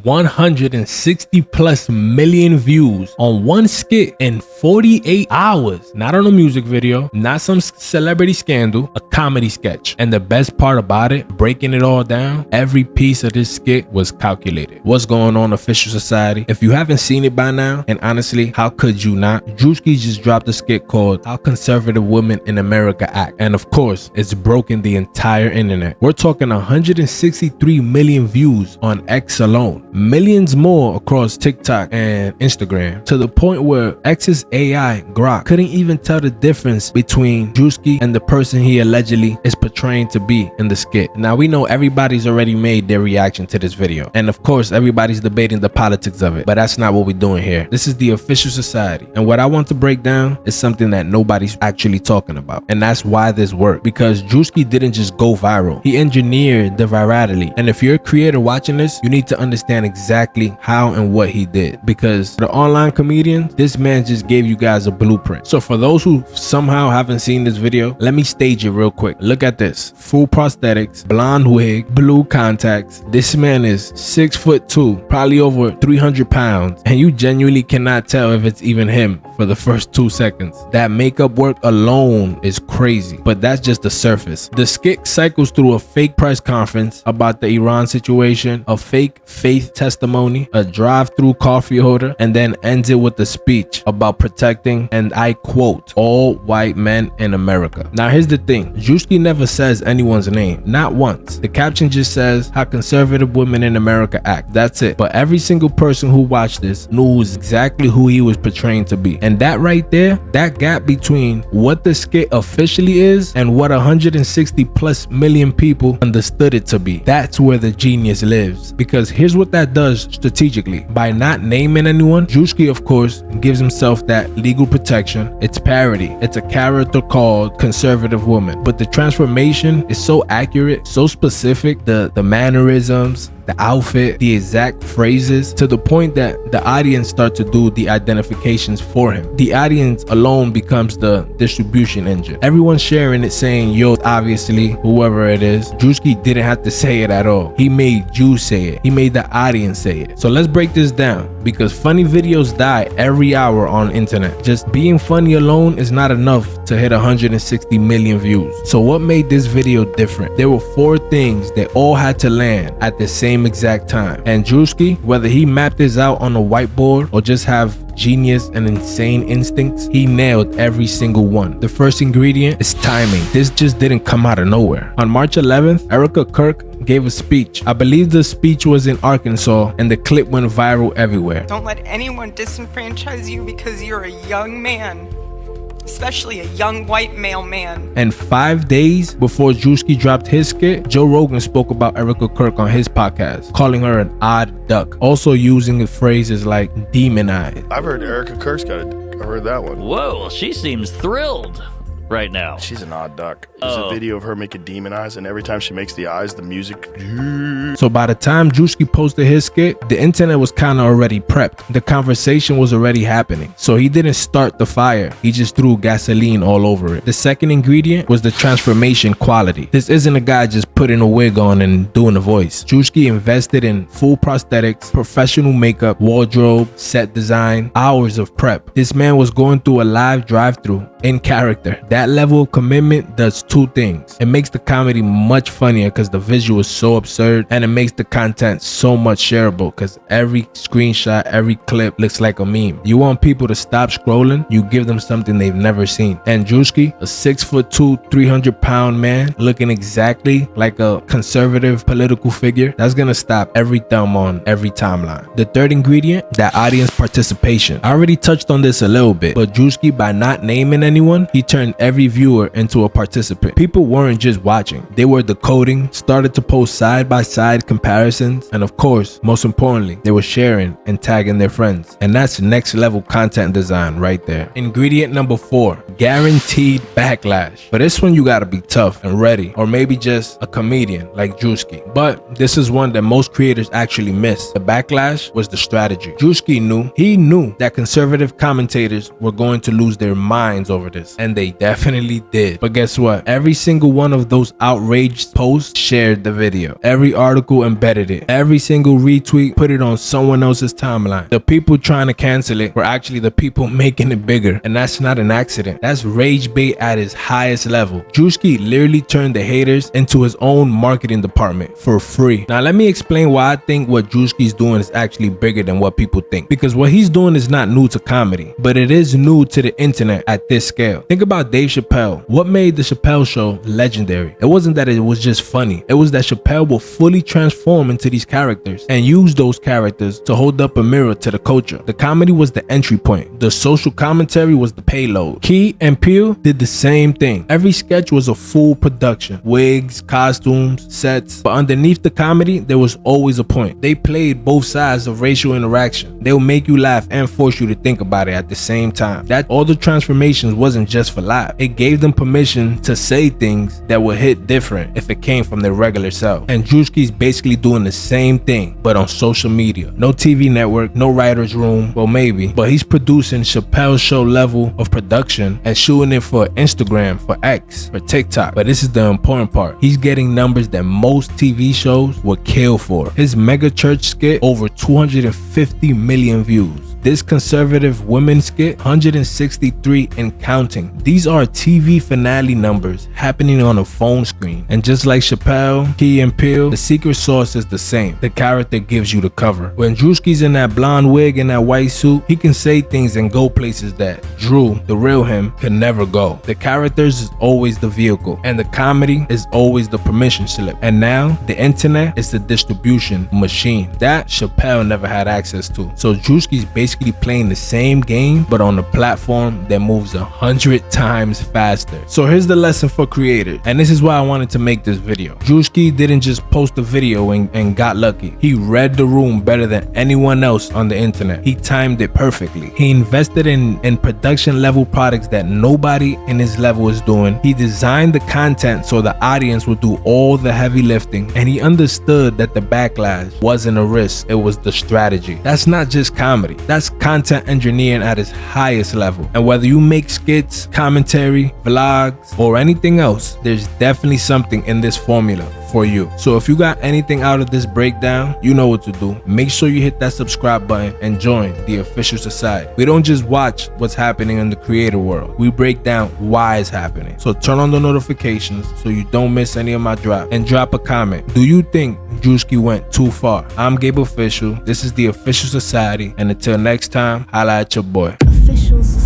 160 plus million views on one skit in 48 hours. Not on a music video, not some celebrity scandal, a comedy sketch. And the best part about it, breaking it all down, every piece of this skit was calculated. What's going on, Official Society? If you haven't seen it by now, and honestly, how could you not? Druski just dropped a skit called How Conservative Women in America Act. And of course, it's broken the entire internet. We're talking 163 million views on X alone, millions more across TikTok and Instagram, to the point where X's AI, Grok, couldn't even tell the difference between Druski and the person he allegedly is portraying to be in the skit. Now, we know everybody's already made their reaction to this video, and of course, everybody's debating the politics of it, but that's not what we're doing here. This is the Official Society, and what I want to break down is something that nobody's actually talking about, and that's why this worked. Because Druski didn't just go viral, he engineered the virality. And if you're a creator watching this, you need to understand exactly how and what he did, because the online comedians, this man just gave you guys a blueprint. So for those who somehow haven't seen this video, let me stage it real quick. Look at this: full prosthetics, blonde wig, blue contacts. This man is 6'2", probably over 300 pounds, and you genuinely cannot tell if it's even him for the first 2 seconds. That makeup work alone is crazy, but that's just the surface. The skit cycles through a fake press conference about the Iran situation, a fake faith testimony, a drive-through coffee holder, and then ends it with a speech about protecting, and I quote, all white men in America. Now here's the thing, Druski never says anyone's name, not once. The caption just says How Conservative Women in America Act. That's it. But every single person who watched this knew exactly who he was portraying to be. And that right there, that gap between what the skit officially is and what 160 plus million people understood it to be, that's where the genius lives. Because here's what that does strategically. By not naming anyone, Druski of course gives himself that legal protection. It's parody. It's a character called Conservative Woman, but the transformation is so accurate, so specific, the mannerisms, the outfit, the exact phrases, to the point that the audience start to do the identifications for him. The audience alone becomes the distribution engine. Everyone's sharing it, saying, yo, obviously, whoever it is. Druski didn't have to say it at all. He made you say it. He made the audience say it. So let's break this down, because funny videos die every hour on internet. Just being funny alone is not enough to hit 160 million views. So what made this video different? There were 4 things that all had to land at the same exact time. And Druski, whether he mapped this out on a whiteboard or just have genius and insane instincts, he nailed every single one. The first ingredient is timing. This just didn't come out of nowhere. On March 11th, Erica Kirk gave a speech. I believe the speech was in Arkansas, and the clip went viral everywhere. Don't let anyone disenfranchise you because you're a young man, especially a young white male man. And 5 days before Druski dropped his skit, Joe Rogan spoke about Erica Kirk on his podcast, calling her an odd duck, also using phrases like demonized. I've heard Erica Kirk's got it. I heard that one. Whoa, she seems thrilled right now. She's an odd duck. There's a video of her making demon eyes, and every time she makes the eyes, the music. So by the time Druski posted his skit, the internet was kind of already prepped. The conversation was already happening. So he didn't start the fire. He just threw gasoline all over it. The second ingredient was the transformation quality. This isn't a guy just putting a wig on and doing a voice. Druski invested in full prosthetics, professional makeup, wardrobe, set design, hours of prep. This man was going through a live drive-through in character. That level of commitment does 2 things. It makes the comedy much funnier because the visual is so absurd, and it makes the content so much shareable because every screenshot, every clip looks like a meme. You want people to stop scrolling, you give them something they've never seen. And Druski, a 6'2", 300-pound man looking exactly like a conservative political figure, that's gonna stop every thumb on every timeline. The third ingredient, that audience participation. I already touched on this a little bit, but Druski, by not naming anyone, he turned every viewer into a participant. People weren't just watching, they were decoding, started to post side-by-side comparisons, and of course, most importantly, they were sharing and tagging their friends. And that's next level content design right there. Ingredient number 4, guaranteed backlash. For this one, you gotta be tough and ready, or maybe just a comedian like Druski. But this is one that most creators actually miss. The backlash was the strategy. Druski knew that conservative commentators were going to lose their minds over this, and they definitely definitely did. But guess what? Every single one of those outraged posts shared the video. Every article embedded it. Every single retweet put it on someone else's timeline. The people trying to cancel it were actually the people making it bigger. And that's not an accident. That's rage bait at its highest level. Druski literally turned the haters into his own marketing department for free. Now let me explain why I think what Druski's doing is actually bigger than what people think. Because what he's doing is not new to comedy, but it is new to the internet at this scale. Think about Dave Chappelle. What made the Chappelle show legendary? It wasn't that it was just funny. It was that Chappelle will fully transform into these characters and use those characters to hold up a mirror to the culture. The comedy was the entry point. The social commentary was the payload. Key and Peele did the same thing. Every sketch was a full production. Wigs, costumes, sets. But underneath the comedy, there was always a point. They played both sides of racial interaction. They'll make you laugh and force you to think about it at the same time. That all the transformations wasn't just for laugh. It gave them permission to say things that would hit different if it came from their regular self. And Druski's basically doing the same thing, but on social media. No TV network, no writer's room, well maybe, but he's producing Chappelle show level of production and shooting it for Instagram, for X, for TikTok. But this is the important part. He's getting numbers that most TV shows would kill for. His mega church skit, over 250 million views. This conservative women skit, 163 and counting. These are TV finale numbers happening on a phone screen. And just like Chappelle, Key and Peele, the secret sauce is the same. The character gives you the cover. When Druski's in that blonde wig and that white suit, he can say things and go places that Drew, the real him, could never go. The characters is always the vehicle, and the comedy is always the permission slip. And now, the internet is the distribution machine that Chappelle never had access to. So Druski's basically playing the same game, but on a platform that moves 100 times faster. So here's the lesson for creators, and this is why I wanted to make this video. Druski didn't just post a video and got lucky. He read the room better than anyone else on the internet. He timed it perfectly. He invested in production level products that nobody in his level is doing. He designed the content so the audience would do all the heavy lifting, and he understood that the backlash wasn't a risk, it was the strategy. That's not just comedy. That's content engineering at its highest level. And whether you make skits, commentary, vlogs, or anything else, there's definitely something in this formula for you. So if you got anything out of this breakdown, you know what to do. Make sure you hit that subscribe button and join the official society. We don't just watch what's happening in the creator world. We break down why it's happening. So turn on the notifications so you don't miss any of my drops. And drop a comment. Do you think Druski went too far? I'm Gabe Official. This is the Official Society. And until next time, holla at your boy. Official Society.